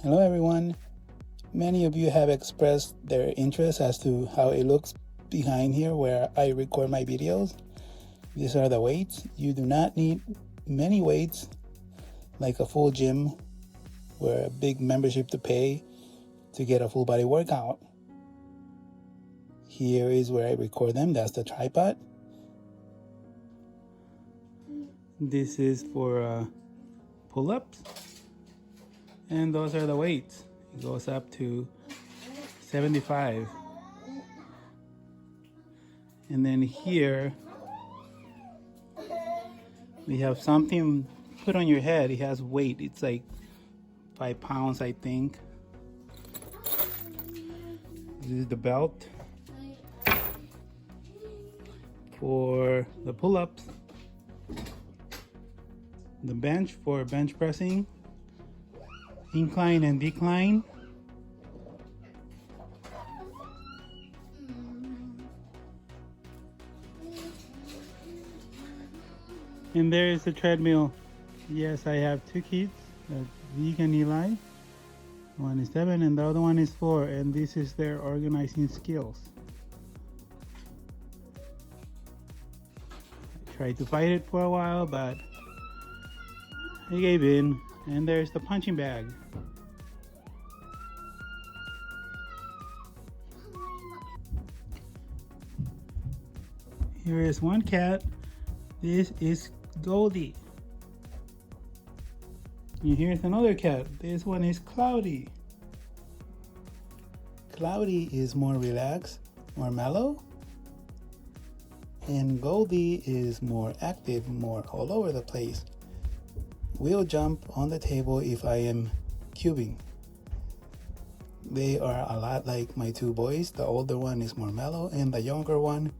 Hello everyone. Many of you have expressed their interest as to how it looks behind here where I record my videos. These are the weights. You do not need many weights like a full gym or a big membership to pay to get a full body workout. Here is where I record them. That's the tripod. This is for pull-ups. And those are the weights. It goes up to 75. And then here we have something put on your head. It has weight. It's like 5 pounds, I think. This is the belt for the pull-ups. The bench for bench pressing, incline and decline. And there is the treadmill. Yes, I have 2 kids, Zeke and Eli. One is 7 and the other one is 4, and this is their organizing skills. I tried to fight it for a while, but I gave in. And there's the punching bag. Here is one cat. This is Goldie. And here's another cat. This one is Cloudy. Cloudy is more relaxed, more mellow. And Goldie is more active, more all over the place. Will jump on the table if I am cubing. They are a lot like my 2 boys. The older one is more mellow, and the younger one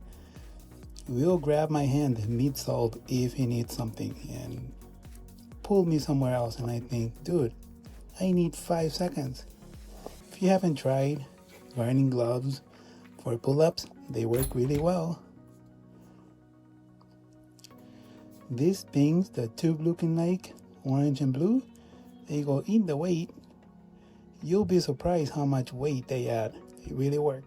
will grab my hand mid-salt if he needs something and pull me somewhere else. And I think, dude, I need 5 seconds. If you haven't tried gardening gloves for pull-ups, they work really well. These things, the tube looking like orange and blue, they go in the weight. You'll be surprised how much weight they add. They really work.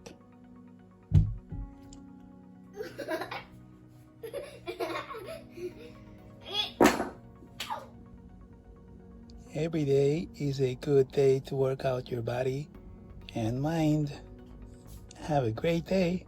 Every day is a good day to work out your body and mind. Have a great day.